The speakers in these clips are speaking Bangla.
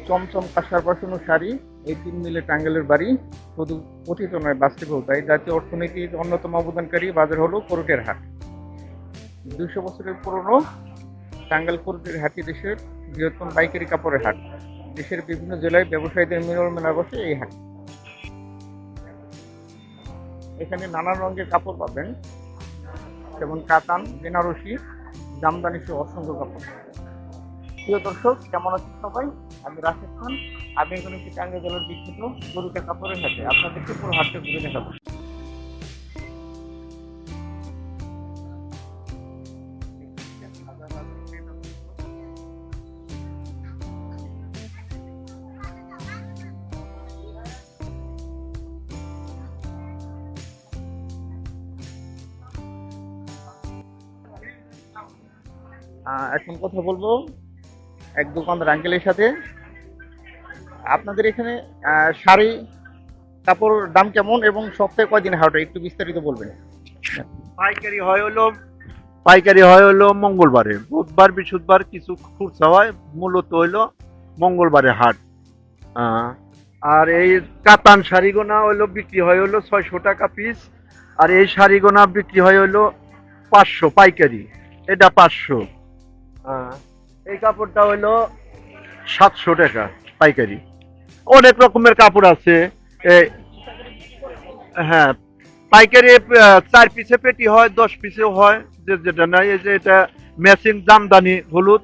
চমচম কাঁসার বসানো শাড়ি, এই ৩ মিলে টাঙ্গাইলের বাড়ি। শুধু কথিত নয়, বাস্তবেও তাই। জাতীয় অর্থনীতির অন্যতম অবদানকারী বাজার হলো করটের হাট। ২০০ বছরের পুরনো টাঙ্গাইল করটের হাটই দেশের বৃহত্তম পাইকারি কাপড়ের হাট। দেশের বিভিন্ন জেলায় ব্যবসায়ীদের মিলন মেলা বসে এই হাট। এখানে নানান রঙের কাপড় পাবেন, যেমন কাতান, বেনারসি, জামদানি সহ অসংখ্য কাপড়। প্রিয় দর্শক, কেমন আছেন সবাই? আমি রাশেদ খান। আমি এখন একটি টাঙ্গাইল জেলার বিখ্যাত গরুটা কাপড়ের হাটে আপনাদেরকে পুরো হাটটা ঘুরে দেখাবো। এখন কথা বলবো এক দোকানদার আঙ্কেলের সাথে। আপনাদের এখানে শাড়ি কাপড়ের দাম কেমন এবং সপ্তাহে কয়দিন হাট হয়, একটু বিস্তারিত বলবেন। পাইকারি হয় হলো পাইকারি হয় হলো মঙ্গলবারে, বুধবার বৃহস্পতিবার কিছু খুচরা হয়, মূলত হইলো মঙ্গলবারে হাট। আহ, আর এই কাতান শাড়িগোনা হইলো বিক্রি হয় হলো 600 টাকা পিস, আর এই শাড়িগোনা বিক্রি হয় হলো 500 পাইকারি, এটা 500। এই কাপড়টা হইলো 700 টাকা পাইকারি। অনেক রকমের কাপড় আছে। হ্যাঁ, পাইকারি 4 পিসে পেটি হয়, 10 পিসেও হয়, যে যেটা নাই। এই যে এটা ম্যাচিং জামদানি হলুদ,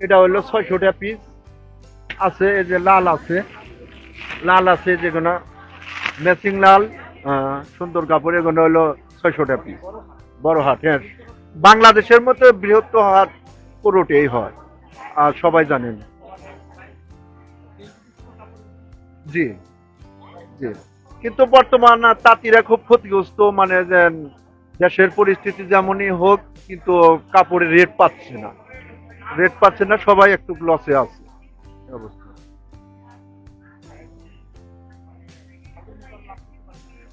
এটা হলো 600 টাকা পিস আছে। এই যে লাল আছে, লাল আছে যেগুলো ম্যাচিং লাল, সুন্দর কাপড়, এগুলো হলো 600 টাকা পিস। বড় হাট, হ্যাঁ, বাংলাদেশের মতো বৃহত্তর হাট পুরোটাই হয়, আর সবাই জানেন। জি, জি। কিন্তু বর্তমান তাঁতিরা খুব ক্ষতিগ্রস্ত, মানে যে দেশের পরিস্থিতি যেমনই হোক, কিন্তু কাপড়ের রেট পাচ্ছে না, সবাই একটু লসে আছে এই অবস্থা।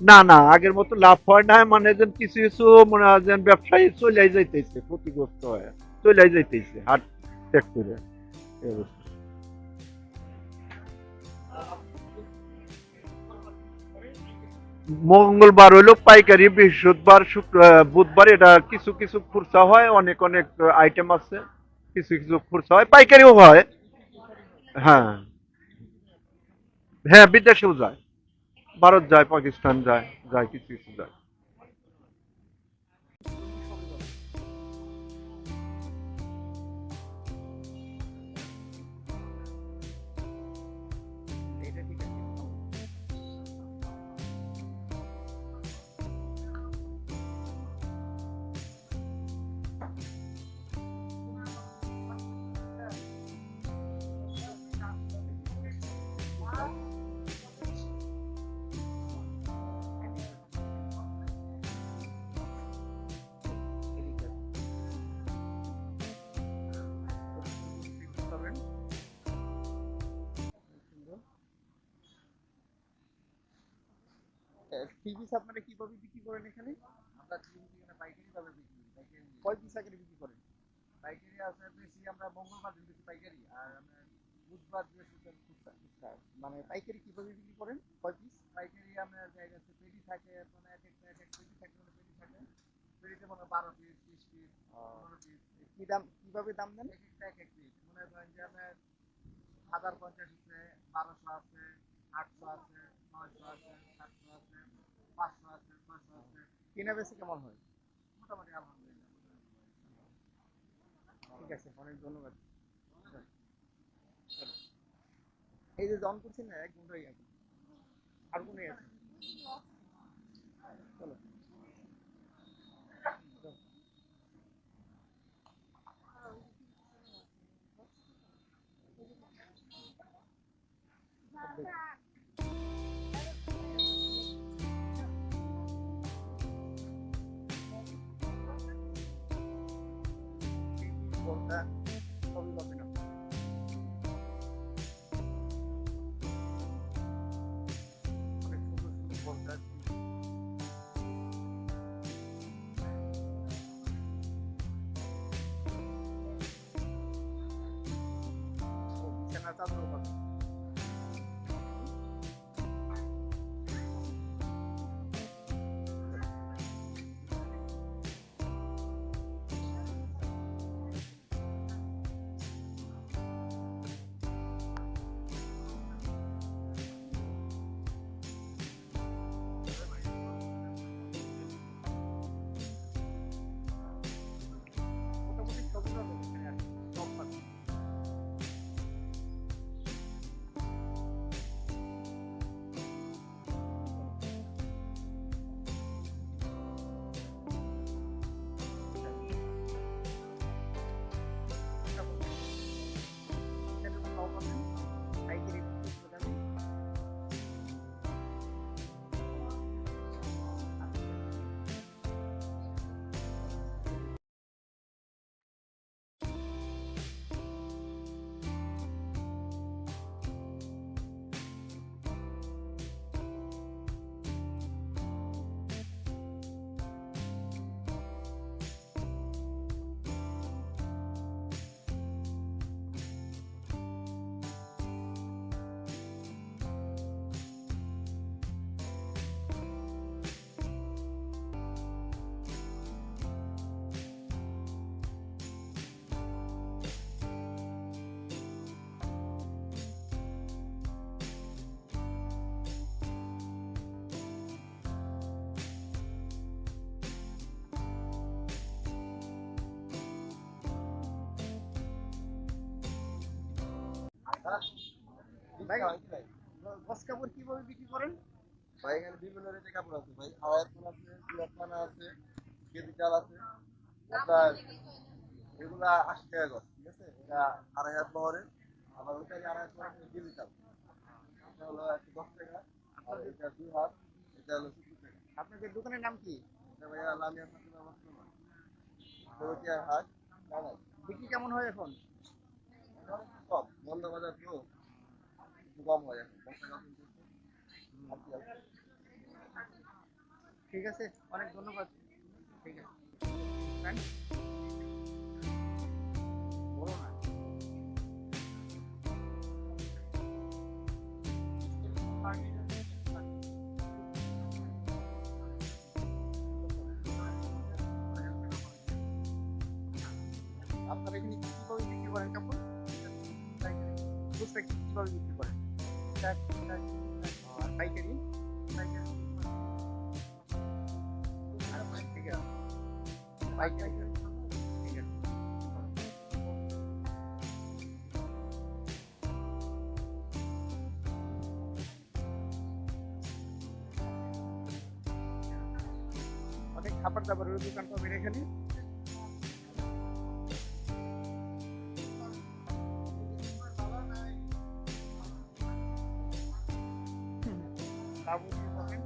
না না, আগের মতো লাভ হয় না, মানে যে কিছু কিছু মনে হয় যে ব্যবসায়ী চলে যাইতেছে, ক্ষতিগ্রস্ত হয়, চলে যাইতেছে হাট সেক্টরে এই অবস্থা। মঙ্গলবার হইলো পাইকারি, বৃহস্পতিবার বুধবার এটা কিছু কিছু খুচরা হয়, অনেক অনেক আইটেম আছে, কিছু কিছু খুচরা হয়, পাইকারিও হয়। হ্যাঁ, হ্যাঁ, বিদেশেও যায়, ভারত যায়, পাকিস্তান যায়, যায় কিছু কিছু যায়। এটা ঠিক আছে। থ্রি পিস আপনারা কিভাবে বিক্রি করেন এখানে? আমরা এখানে পাইকারি ভাবে বিক্রি করি, পাইকারি নিয়ে। কয় পিস আকারে বিক্রি করেন? পাইকারি আছে বেশি, আমরা মঙ্গলবার দিন বেশি পাইকারি, আর আমরা বুধবার বৃহস্পতিবার খুচরা। আচ্ছা, মানে পাইকারি কিভাবে বিক্রি করেন, কয় পিস? পাইকারি আমরা জায়গা আছে, পেটি থাকে, মানে এক এক পেটি থাকে, মানে পেটি থাকে, পেটিতে মনে হয় 12 পিস, 30 পিস, 15 পিস, কি দাম, কিভাবে দাম দেন? এক এক পিস। মনে করেন যে আমার 1050 আছে, 1200 আছে, 800 আছে, 900 আছে, 700 আছে, 500 আছে, 600 আছে, কেনা বেচে কেমন হয়? মোটামুটি আলহামদুলিল্লাহ। ঠিক আছে, অনেক ধন্যবাদ। এই যে জন করছেন না, এক ঘন্টাই আছে, আর কোনে আছে? চলো। কোনটা সবই পাবেন আপনি। অনেক সুন্দর সুন্দর কোনটা বিছানা চাদরও পাবেন। ভাই গস কাপড় কিভাবে বিক্রি করেন? ভাই এখানে বিভিন্ন রেটে কাপড় আছে ভাই, হাওয়াই ফুল আছে, সিরাত পানা আছে, কেজি চাল আছে। আপনার এগুলা 80 টাকা গজ, ঠিক আছে? এটা 2.5 হাত বহরের, আবার ওইটা 2.5 হাত বহরের কেজি চাল। এটা হলো 110 টাকা, আর এটা 2 হাত, এটা হলো 70 টাকা। আপনাদের দোকানের নাম কি? এটা ভাইয়া লামিয়া ফাতিমা বস্ত্রালয়, দৌলতদিয়ার হাট, টাঙ্গাইল। বিক্রি কেমন হয় এখন? সব বন্ধ বাজার তো একটু কম হয় এখন, 10 টাকা কিনতেছে। আর কি আছে? ঠিক আছে, অনেক ধন্যবাদ। ঠিক আছে। Friend? বলো না। আপনারা এখানে কিভাবে বিক্রি করেন কাপড়? খুচরা কিভাবে বিক্রি করেন? আর পাইকারি? আচ্ছা, ঠিক আছে। পাইকারি। ঠিক আছে। অনেক খাবার দাবারের দোকান পাবেন এখানে। সাবুন পাবেন।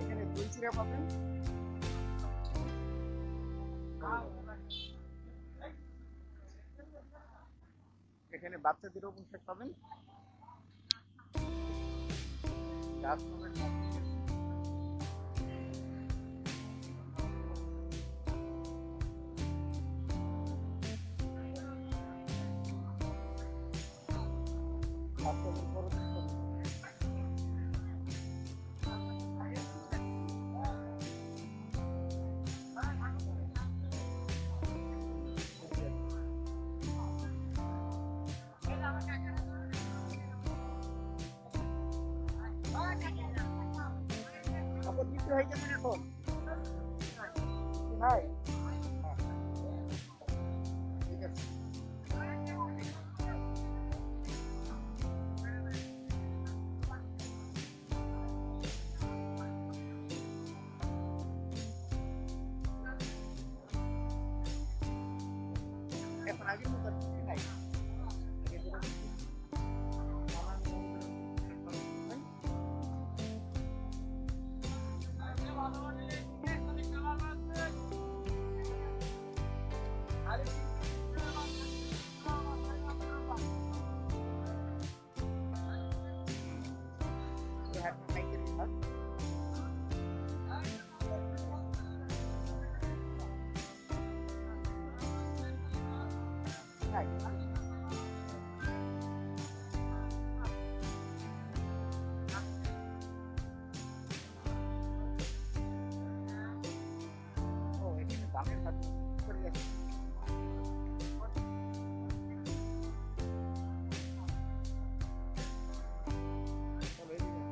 এখানে দই চিড়া পাবেন। এখানে বাচ্চাদেরও পোশাক পাবেন। গাছ পাবেন। বাচ্চাদের বড়দের পাবেন। কাপড় বিক্রি হয়ে গেছেন এখন? নাই? ঠিক আছে। এখন আগের মতো আর কিছু নাই। আগে যেরকম ছিল, নানান ধরনের পোশাক পাবেন। এই হাটটা পাইকারি হাট। নাই। ও, এখানে দামের হাট করে গেছে। চলো, এদিকে।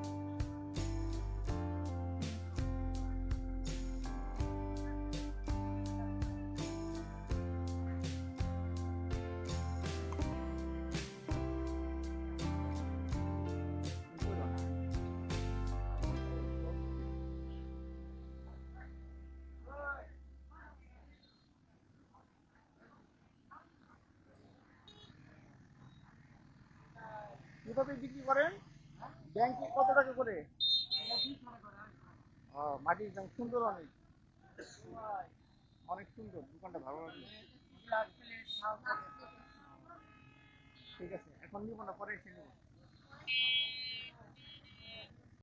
বুঝলো না? কিভাবে বিক্রি করেন? ব্যাংকে কত টাকা করে? মাটির রং সুন্দর, অনেক অনেক সুন্দর, দোকানটা ভালো লাগলো। ঠিক আছে, এখন নিব না, পরে এসে নিব।